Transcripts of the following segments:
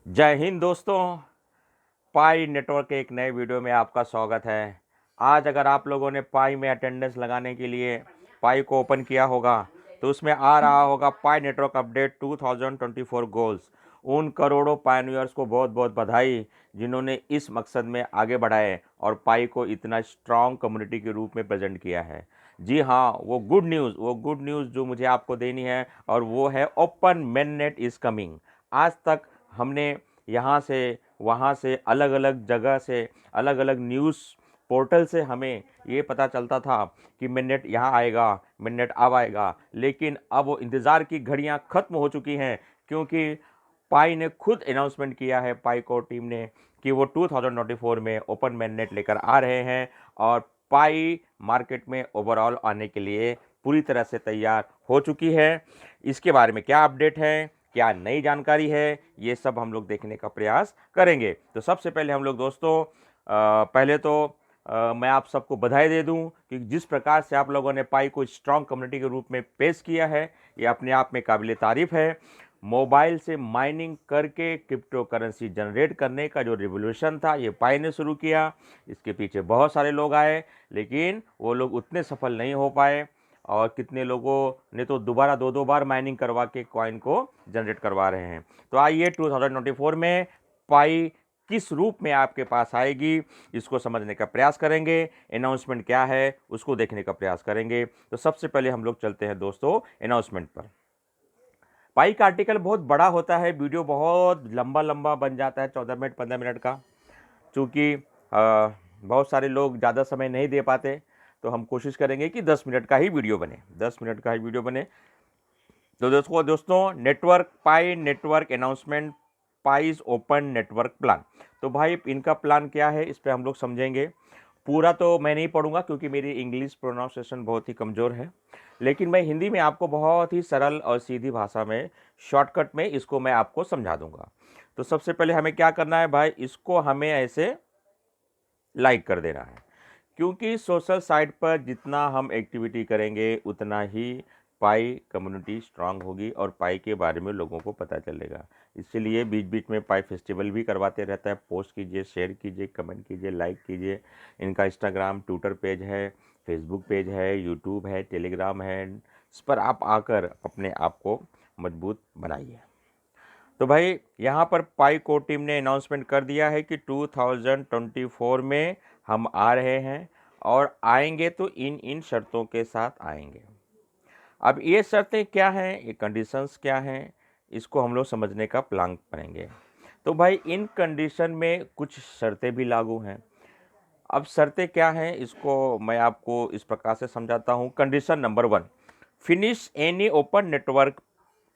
जय हिंद दोस्तों। पाई नेटवर्क के एक नए वीडियो में आपका स्वागत है। आज अगर आप लोगों ने पाई में अटेंडेंस लगाने के लिए पाई को ओपन किया होगा तो उसमें आ रहा होगा पाई नेटवर्क अपडेट 2024 गोल्स। उन करोड़ों पायनियर्स को बहुत बहुत बधाई जिन्होंने इस मकसद में आगे बढ़ाए और पाई को इतना स्ट्रांग कम्युनिटी के रूप में प्रेजेंट किया है। जी हाँ, वो गुड न्यूज़ जो मुझे आपको देनी है और वो है ओपन मेननेट इज़ कमिंग। आज तक हमने यहाँ से वहाँ से अलग अलग जगह से अलग अलग न्यूज़ पोर्टल से हमें ये पता चलता था कि मिनट यहाँ आएगा, मिनट अब आएगा, लेकिन अब वो इंतज़ार की घड़ियाँ ख़त्म हो चुकी हैं क्योंकि पाई ने खुद अनाउंसमेंट किया है, पाई को टीम ने, कि वो 2024 में ओपन मैननेट लेकर आ रहे हैं और पाई मार्केट में ओवरऑल आने के लिए पूरी तरह से तैयार हो चुकी है। इसके बारे में क्या अपडेट है, क्या नई जानकारी है, ये सब हम लोग देखने का प्रयास करेंगे। तो सबसे पहले हम लोग दोस्तों पहले तो मैं आप सबको बधाई दे दूं कि जिस प्रकार से आप लोगों ने पाई को स्ट्रांग कम्युनिटी के रूप में पेश किया है, ये अपने आप में काबिल तारीफ़ है। मोबाइल से माइनिंग करके क्रिप्टो करेंसी जनरेट करने का जो रिवोल्यूशन था, ये पाई ने शुरू किया। इसके पीछे बहुत सारे लोग आए, लेकिन वो लोग उतने सफल नहीं हो पाए और कितने लोगों ने तो दोबारा दो दो बार माइनिंग करवा के कॉइन को जनरेट करवा रहे हैं। तो आइए 2024 में पाई किस रूप में आपके पास आएगी, इसको समझने का प्रयास करेंगे। अनाउंसमेंट क्या है उसको देखने का प्रयास करेंगे। तो सबसे पहले हम लोग चलते हैं दोस्तों अनाउंसमेंट पर। पाई का आर्टिकल बहुत बड़ा होता है, वीडियो बहुत लंबा लंबा बन जाता है, 14 मिनट 15 मिनट का। चूँकि बहुत सारे लोग ज़्यादा समय नहीं दे पाते, तो हम कोशिश करेंगे कि 10 मिनट का ही वीडियो बने, 10 मिनट का ही वीडियो बने। तो दोस्तों network Pi network announcement, Pi's open network plan. तो भाई इनका प्लान क्या है इस पर हम लोग समझेंगे। पूरा तो मैं नहीं पढ़ूंगा क्योंकि मेरी इंग्लिश प्रोनाउंसिएशन बहुत ही कमज़ोर है, लेकिन मैं हिंदी में आपको बहुत ही सरल और सीधी भाषा में शॉर्टकट में इसको मैं आपको समझा दूंगा। तो सबसे पहले हमें क्या करना है भाई, इसको हमें ऐसे लाइक कर देना है, क्योंकि सोशल साइट पर जितना हम एक्टिविटी करेंगे उतना ही पाई कम्युनिटी स्ट्रांग होगी और पाई के बारे में लोगों को पता चलेगा। इसीलिए बीच बीच में पाई फेस्टिवल भी करवाते रहता है। पोस्ट कीजिए, शेयर कीजिए, कमेंट कीजिए, लाइक कीजिए। इनका इंस्टाग्राम, ट्विटर पेज है, फेसबुक पेज है, यूट्यूब है, टेलीग्राम है। इस पर आप आकर अपने आप को मजबूत बनाइए। तो भाई यहाँ पर पाई कोर टीम ने अनाउंसमेंट कर दिया है कि 2024 में हम आ रहे हैं और आएंगे तो इन इन शर्तों के साथ आएंगे। अब ये शर्तें क्या हैं, ये कंडीशंस क्या हैं, इसको हम लोग समझने का प्लान करेंगे। तो भाई इन कंडीशन में कुछ शर्तें भी लागू हैं। अब शर्तें क्या हैं इसको मैं आपको इस प्रकार से समझाता हूँ। Condition number 1, finish any open network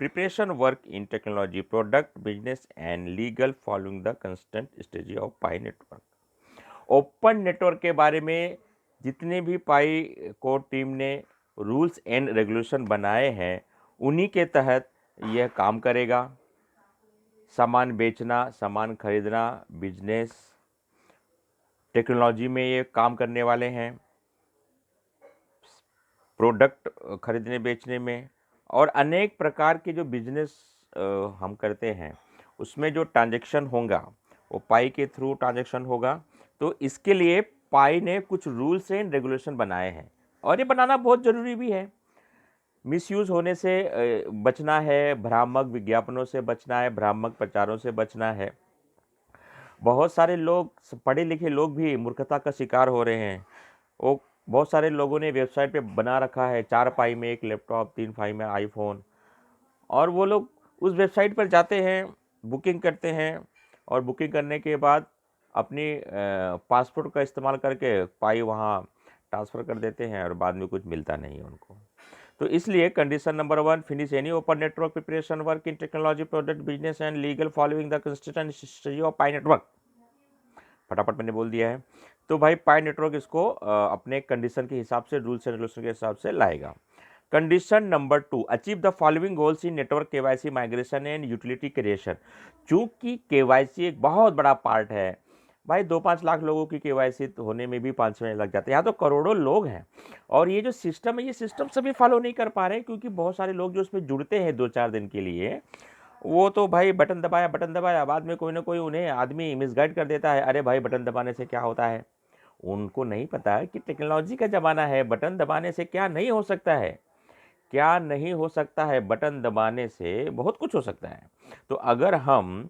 preparation work in technology, product, business and legal following the constant stage of pi network. Open network के बारे में जितने भी पाई कोर टीम ने रूल्स एंड रेगुलेशन बनाए हैं उन्हीं के तहत यह काम करेगा। सामान बेचना, सामान खरीदना, बिजनेस, टेक्नोलॉजी में ये काम करने वाले हैं, प्रोडक्ट खरीदने बेचने में, और अनेक प्रकार के जो बिजनेस हम करते हैं उसमें जो ट्रांजैक्शन होगा वो पाई के थ्रू ट्रांजैक्शन होगा। तो इसके लिए पाई ने कुछ रूल्स एंड रेगुलेशन बनाए हैं और ये बनाना बहुत ज़रूरी भी है। मिसयूज़ होने से बचना है, भ्रामक विज्ञापनों से बचना है, भ्रामक प्रचारों से बचना है। बहुत सारे लोग, पढ़े लिखे लोग भी मूर्खता का शिकार हो रहे हैं। वो बहुत सारे लोगों ने वेबसाइट पे बना रखा है 4 पाई में एक लैपटॉप, 3 पाई में आईफोन, और वो लोग उस वेबसाइट पर जाते हैं, बुकिंग करते हैं और बुकिंग करने के बाद अपनी पासपोर्ट का इस्तेमाल करके पाई वहाँ ट्रांसफ़र कर देते हैं और बाद में कुछ मिलता नहीं है उनको। तो इसलिए condition number 1, finish any open network preparation work in technology, product, business and legal following the constitution history of pi network. फटाफट मैंने बोल दिया है। तो भाई पाई नेटवर्क इसको अपने कंडीशन के हिसाब से, रूल्स एंड रेगुलेशन के हिसाब से लाएगा। Condition number 2, achieve the following goals in network KYC migration and utility creation. चूंकि केवाईसी एक बहुत बड़ा पार्ट है भाई, 2-5 लाख लोगों की केवाईसी होने में भी 5 महीने लग जाते हैं। यहाँ तो करोड़ों लोग हैं और ये जो सिस्टम है, ये सिस्टम सभी फॉलो नहीं कर पा रहे हैं क्योंकि बहुत सारे लोग जो उसमें जुड़ते हैं 2-4 दिन के लिए, वो तो भाई बटन दबाया, बाद में कोई ना कोई उन्हें आदमी मिसगाइड कर देता है, अरे भाई बटन दबाने से क्या होता है। उनको नहीं पता कि टेक्नोलॉजी का ज़माना है, बटन दबाने से क्या नहीं हो सकता है, क्या नहीं हो सकता है। बटन दबाने से बहुत कुछ हो सकता है। तो अगर हम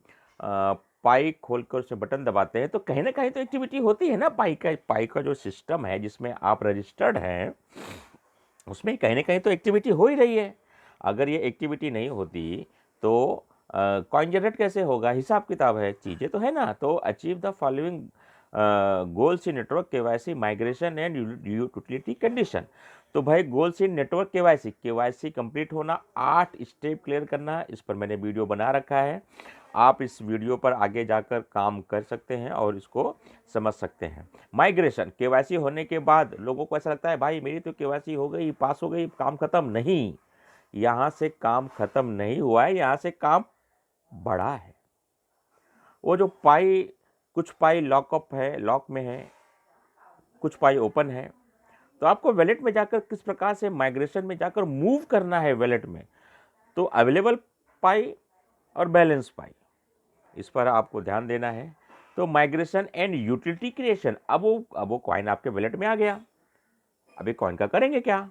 पाई खोलकर उसे बटन दबाते हैं तो कहीं ना कहीं तो एक्टिविटी होती है ना। पाई का जो सिस्टम है जिसमें आप रजिस्टर्ड हैं, उसमें कहीं ना कहीं तो एक्टिविटी हो ही रही है। अगर ये एक्टिविटी नहीं होती तो कॉइन जनरेट कैसे होगा। हिसाब किताब है, चीज़ें तो है ना। तो achieve the following goals in network KYC migration and utility condition. तो भाई goals in network KYC complete होना, 8 स्टेप क्लियर करना, इस पर मैंने वीडियो बना रखा है। आप इस वीडियो पर आगे जाकर काम कर सकते हैं और इसको समझ सकते हैं। माइग्रेशन, केवाईसी होने के बाद लोगों को ऐसा लगता है भाई मेरी तो केवाईसी हो गई, पास हो गई, काम खत्म। नहीं, यहाँ से काम खत्म नहीं हुआ है, यहाँ से काम बढ़ा है। वो जो पाई, कुछ पाई लॉकअप है, लॉक में है, कुछ पाई ओपन है। तो आपको वैलेट में जाकर किस प्रकार से माइग्रेशन में जाकर मूव करना है वैलेट में। तो अवेलेबल पाई और बैलेंस पाई, इस पर आपको ध्यान देना है। तो माइग्रेशन एंड यूटिलिटी क्रिएशन, अब वो कॉइन आपके वैलेट में आ गया। अभी कॉइन का करेंगे क्या,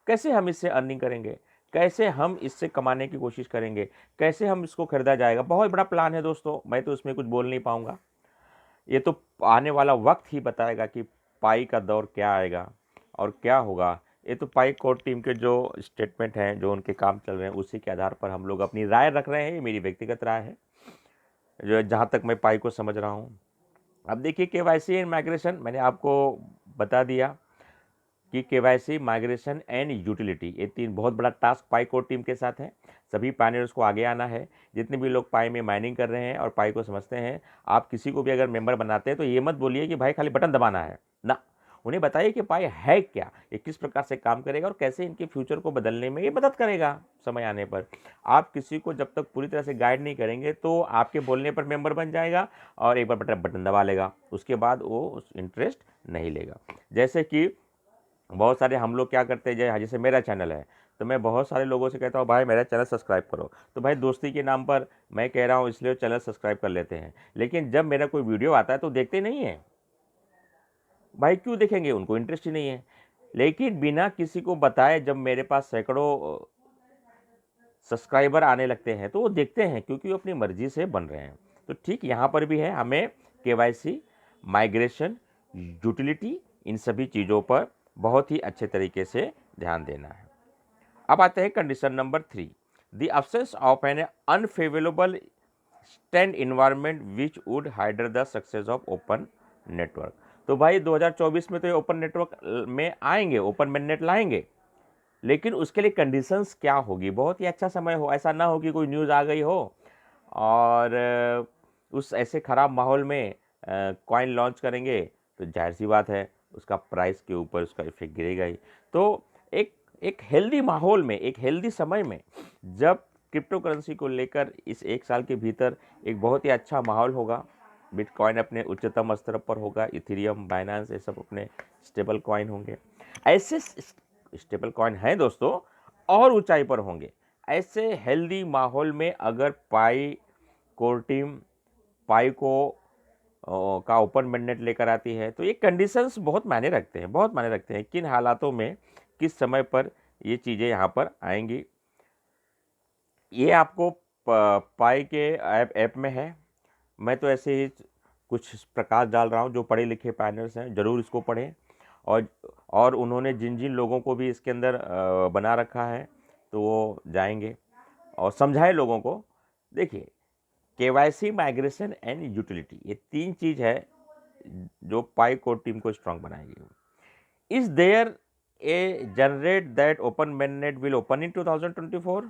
कैसे हम इससे अर्निंग करेंगे, कैसे हम इससे कमाने की कोशिश करेंगे, कैसे हम इसको खरीदा जाएगा। बहुत बड़ा प्लान है दोस्तों, मैं तो इसमें कुछ बोल नहीं पाऊंगा। ये तो आने वाला वक्त ही बताएगा कि पाई का दौर क्या आएगा और क्या होगा। ये तो पाई कोर टीम के जो स्टेटमेंट हैं, जो उनके काम चल रहे हैं, उसी के आधार पर हम लोग अपनी राय रख रहे हैं। ये मेरी व्यक्तिगत राय है, जो जहाँ तक मैं पाई को समझ रहा हूँ। अब देखिए केवाईसी एंड माइग्रेशन, मैंने आपको बता दिया कि केवाईसी, माइग्रेशन एंड यूटिलिटी, ये 3 बहुत बड़ा टास्क पाई कोर टीम के साथ है। सभी पायनियर्स को आगे आना है। जितने भी लोग पाई में माइनिंग कर रहे हैं और पाई को समझते हैं, आप किसी को भी अगर मेंबर बनाते हैं तो ये मत बोलिए कि भाई खाली बटन दबाना है ना। उन्हें बताइए कि पाई है क्या, ये किस प्रकार से काम करेगा और कैसे इनके फ्यूचर को बदलने में ये मदद करेगा समय आने पर। आप किसी को जब तक पूरी तरह से गाइड नहीं करेंगे तो आपके बोलने पर मेंबर बन जाएगा और एक बार बटन दबा लेगा, उसके बाद वो इंटरेस्ट नहीं लेगा। जैसे कि बहुत सारे हम लोग क्या करते हैं, जैसे मेरा चैनल है तो मैं बहुत सारे लोगों से कहता हूँ भाई मेरा चैनल सब्सक्राइब करो। तो भाई दोस्ती के नाम पर मैं कह रहा हूँ इसलिए चैनल सब्सक्राइब कर लेते हैं, लेकिन जब मेरा कोई वीडियो आता है तो देखते नहीं है। भाई क्यों देखेंगे, उनको इंटरेस्ट ही नहीं है। लेकिन बिना किसी को बताए जब मेरे पास सैकड़ों सब्सक्राइबर आने लगते हैं तो वो देखते हैं, क्योंकि वो अपनी मर्जी से बन रहे हैं। तो ठीक यहाँ पर भी है, हमें केवाईसी, माइग्रेशन, यूटिलिटी, इन सभी चीज़ों पर बहुत ही अच्छे तरीके से ध्यान देना है। अब आते हैं condition number 3, the absence of an unfavourable stand environment which would hinder the success of open network. तो भाई 2024 में तो ये ओपन नेटवर्क में आएंगे, ओपन मैननेट लाएंगे, लेकिन उसके लिए कंडीशंस क्या होगी। बहुत ही अच्छा समय हो, ऐसा ना हो कि कोई न्यूज़ आ गई हो और उस ऐसे ख़राब माहौल में कॉइन लॉन्च करेंगे तो जाहिर सी बात है उसका प्राइस के ऊपर उसका इफेक्ट गिरेगा ही। तो एक एक हेल्दी माहौल में, एक हेल्दी समय में, जब क्रिप्टो करेंसी को लेकर इस 1 साल के भीतर एक बहुत ही अच्छा माहौल होगा, बिटकॉइन अपने उच्चतम स्तर पर होगा, इथेरियम, बाइनेंस, ये सब अपने स्टेबल कॉइन होंगे। ऐसे स्टेबल कॉइन हैं दोस्तों, और ऊंचाई पर होंगे। ऐसे हेल्दी माहौल में अगर पाई कोर टीम पाई को का ओपन मैंडेट लेकर आती है तो ये कंडीशंस बहुत मायने रखते हैं, बहुत मायने रखते हैं। किन हालातों में, किस समय पर ये चीज़ें यहाँ पर आएंगी, ये आपको पाई के ऐप में है। मैं तो ऐसे ही कुछ प्रकाश डाल रहा हूँ, जो पढ़े लिखे पैनल्स हैं ज़रूर इसको पढ़ें। और उन्होंने जिन जिन लोगों को भी इसके अंदर बना रखा है तो वो जाएंगे और समझाएं लोगों को। देखिए केवाईसी, माइग्रेशन एंड यूटिलिटी, ये 3 चीज़ है जो पाई कोर टीम को स्ट्रांग बनाएगी। इज देयर ए जनरेट that open mainnet will open in 2024?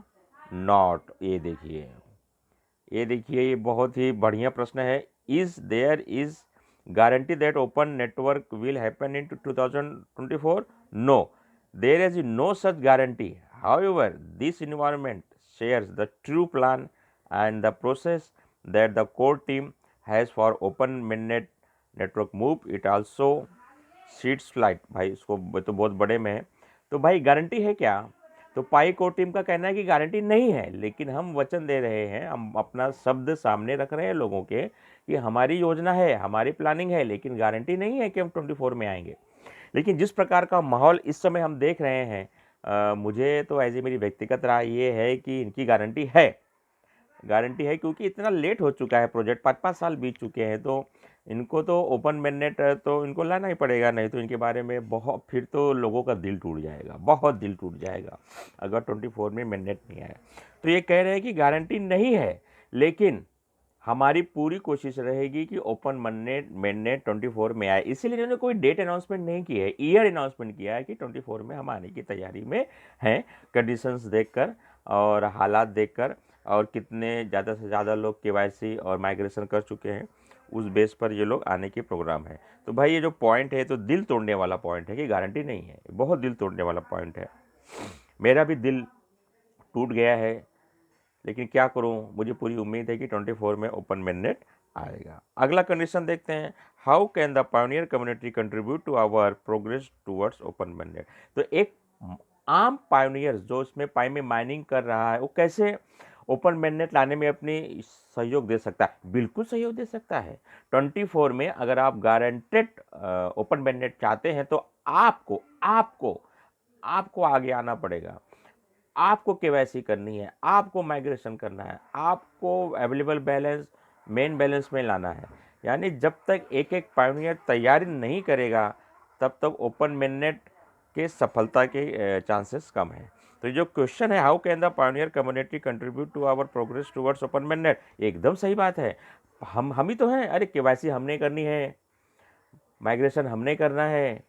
Not. ये देखिए ये बहुत ही बढ़िया प्रश्न है। Is there is guarantee that open network will happen in 2024? No, there is no such guarantee. However this environment shares the true plan and the process that the core team has for open mainnet network move. It also seeds flight। भाई इसको तो बहुत बड़े में है। तो भाई guarantee है क्या? तो पाई कोर टीम का कहना है कि गारंटी नहीं है, लेकिन हम वचन दे रहे हैं, हम अपना शब्द सामने रख रहे हैं लोगों के कि हमारी योजना है, हमारी प्लानिंग है, लेकिन गारंटी नहीं है कि हम 24 में आएंगे। लेकिन जिस प्रकार का माहौल इस समय हम देख रहे हैं, मुझे तो एज ए मेरी व्यक्तिगत राय ये है कि इनकी गारंटी है क्योंकि इतना लेट हो चुका है प्रोजेक्ट, 5-5 साल बीत चुके हैं, तो इनको तो ओपन मैंडेट तो इनको लाना ही पड़ेगा, नहीं तो इनके बारे में बहुत, फिर तो लोगों का दिल टूट जाएगा, बहुत दिल टूट जाएगा अगर 24 में मैंडेट नहीं आया। तो ये कह रहे हैं कि गारंटी नहीं है, लेकिन हमारी पूरी कोशिश रहेगी कि ओपन मैंडेट 24 में आए। इसीलिए इन्होंने कोई डेट अनाउंसमेंट नहीं की है, ईयर अनाउंसमेंट किया है कि 24 में हम आने की तैयारी में हैं, कंडीशंस देखकर और हालात देखकर और कितने ज़्यादा से ज़्यादा लोग केवाईसी और माइग्रेशन कर चुके हैं, उस बेस पर ये लोग आने के प्रोग्राम है। तो भाई ये जो पॉइंट है तो दिल तोड़ने वाला पॉइंट है कि गारंटी नहीं है, बहुत दिल तोड़ने वाला पॉइंट है। मेरा भी दिल टूट गया है, लेकिन क्या करूं, मुझे पूरी उम्मीद है कि 24 में ओपन मैंडेट आएगा। अगला कंडीशन देखते हैं, how can the pioneer community contribute to our progress towards open mandate. तो एक आम पायोनियर जो इसमें पाई में माइनिंग कर रहा है, वो कैसे ओपन मैंडेट लाने में अपनी सहयोग दे सकता है? बिल्कुल सहयोग दे सकता है। 24 में अगर आप गारंटेड ओपन मैंडेट चाहते हैं तो आपको आपको आपको आगे आना पड़ेगा, आपको केवाईसी करनी है, आपको माइग्रेशन करना है, आपको अवेलेबल बैलेंस मेन बैलेंस में लाना है। यानी जब तक एक एक पायोनियर तैयारी नहीं करेगा तब तक ओपन मैंडेट के सफलता के चांसेस कम है। तो जो क्वेश्चन है, how can the pioneer community contribute to our progress towards open mandate, एकदम सही बात है। हम ही तो हैं, अरे केवाईसी हमने करनी है, माइग्रेशन हमने करना है,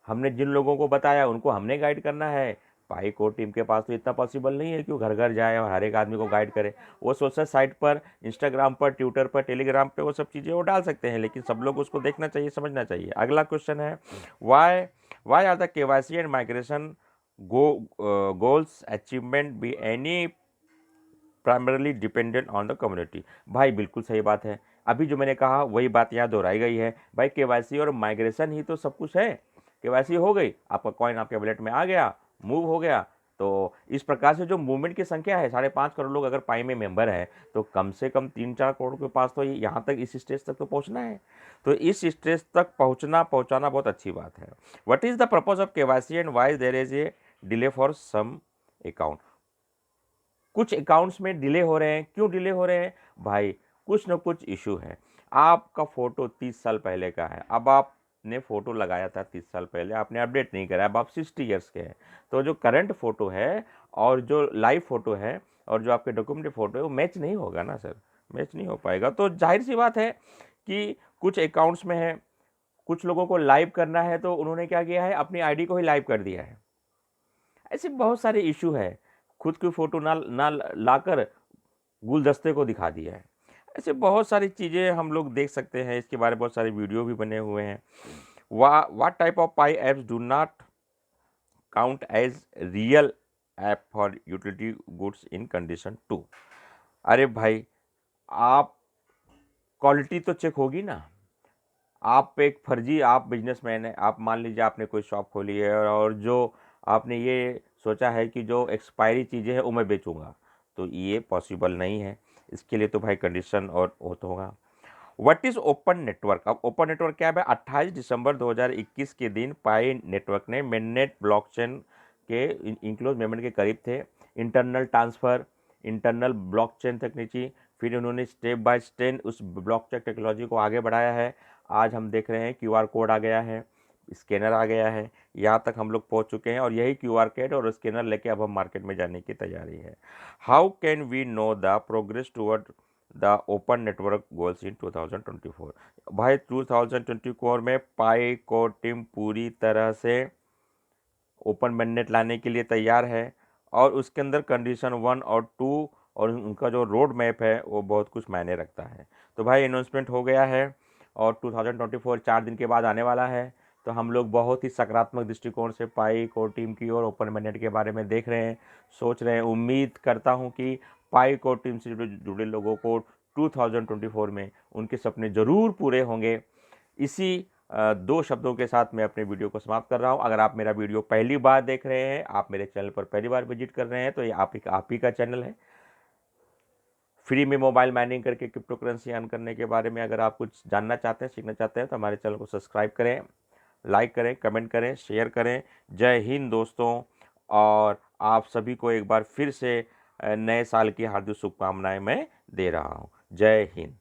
हमने जिन लोगों को बताया उनको हमने गाइड करना है। पाई कोर टीम के पास तो इतना पॉसिबल नहीं है कि वो घर घर जाए और हर एक आदमी को गाइड करे। वो सोशल साइट पर, इंस्टाग्राम पर, ट्विटर पर, टेलीग्राम पे वो सब चीज़ें वो डाल सकते हैं, लेकिन सब लोग उसको देखना चाहिए, समझना चाहिए। अगला क्वेश्चन है, why why are the KYC and migration goals achievement be any primarily dependent on the community. भाई बिल्कुल सही बात है, अभी जो मैंने कहा वही बात यहाँ दोहराई गई है। भाई केवाईसी और माइग्रेशन ही तो सब कुछ है। केवाईसी हो गई, आपका कॉइन आपके वॉलेट में आ गया, मूव हो गया, तो इस प्रकार से जो मूवमेंट की संख्या है, 5.5 करोड़ लोग अगर पाई में मेंबर है, तो कम से कम 3-4 करोड़ के पास तो यहाँ तक, इस स्टेज तक तो पहुँचना है। तो इस स्टेज तक पहुँचाना बहुत अच्छी बात है। What is the purpose of KYC and why there is a delay for some account. कुछ अकाउंट्स में डिले हो रहे हैं, क्यों डिले हो रहे हैं भाई? कुछ ना कुछ इशू है। आपका फ़ोटो 30 साल पहले का है, अब आपने फ़ोटो लगाया था 30 साल पहले, आपने अपडेट नहीं करा, अब आप 60 ईयर्स के हैं, तो जो करंट फ़ोटो है और जो लाइव फ़ोटो है और जो आपके डॉक्यूमेंट्री फ़ोटो है वो मैच नहीं होगा ना सर, मैच नहीं हो पाएगा। तो जाहिर सी बात है कि कुछ अकाउंट्स में है, कुछ लोगों को लाइव करना है तो उन्होंने क्या किया है, अपनी आईडी को ही लाइव कर दिया है। ऐसे बहुत सारे इशू है, खुद की फ़ोटो ना लाकर गुलदस्ते को दिखा दिया है। ऐसे बहुत सारी चीज़ें हम लोग देख सकते हैं, इसके बारे में बहुत सारे वीडियो भी बने हुए हैं। What type of pi apps do not count as real app for utility goods in condition 2। अरे भाई, आप क्वालिटी तो चेक होगी ना। आप एक फर्जी, आप बिजनेसमैन है, आप मान लीजिए आपने कोई शॉप खोली है और जो आपने ये सोचा है कि जो एक्सपायरी चीज़ें हैं वो मैं बेचूंगा, तो ये पॉसिबल नहीं है। इसके लिए तो भाई कंडीशन और वो तो होगा। What is open network. अब ओपन नेटवर्क क्या है? 28 दिसंबर 2021 के दिन पाई नेटवर्क ने मेननेट ब्लॉकचेन के इंक्लोज मेमोरी के करीब थे। इंटरनल ट्रांसफ़र, इंटरनल ब्लॉकचेन तकनीकी, फिर उन्होंने स्टेप बाय स्टेप उस ब्लॉकचेन टेक्नोलॉजी को आगे बढ़ाया है। आज हम देख रहे हैं क्यूआर कोड आ गया है, स्कैनर आ गया है, यहाँ तक हम लोग पहुँच चुके हैं और यही क्यूआर कोड और स्कैनर लेके अब हम मार्केट में जाने की तैयारी है। How can we know the progress toward the open network goals in 2024। भाई 2024 में पाई को टीम पूरी तरह से ओपन मैंडेट लाने के लिए तैयार है और उसके अंदर कंडीशन 1 और 2 और उनका जो रोड मैप है वो बहुत कुछ मायने रखता है। तो भाई अनाउंसमेंट हो गया है और 2024 4 दिन के बाद आने वाला है। तो हम लोग बहुत ही सकारात्मक दृष्टिकोण से पाई कोर टीम की और ओपन मैंडेट के बारे में देख रहे हैं, सोच रहे हैं। उम्मीद करता हूं कि पाई कोर टीम से जुड़े लोगों को 2024 में उनके सपने ज़रूर पूरे होंगे। इसी दो शब्दों के साथ मैं अपने वीडियो को समाप्त कर रहा हूं। अगर आप मेरा वीडियो पहली बार देख रहे हैं, आप मेरे चैनल पर पहली बार विजिट कर रहे हैं, तो ये आप ही का चैनल है। फ्री में मोबाइल माइनिंग करके क्रिप्टो करेंसी अर्न करने के बारे में अगर आप कुछ जानना चाहते हैं, सीखना चाहते हैं, तो हमारे चैनल को सब्सक्राइब करें, लाइक करें, कमेंट करें, शेयर करें। जय हिंद दोस्तों। और आप सभी को एक बार फिर से नए साल की हार्दिक शुभकामनाएं मैं दे रहा हूं। जय हिंद।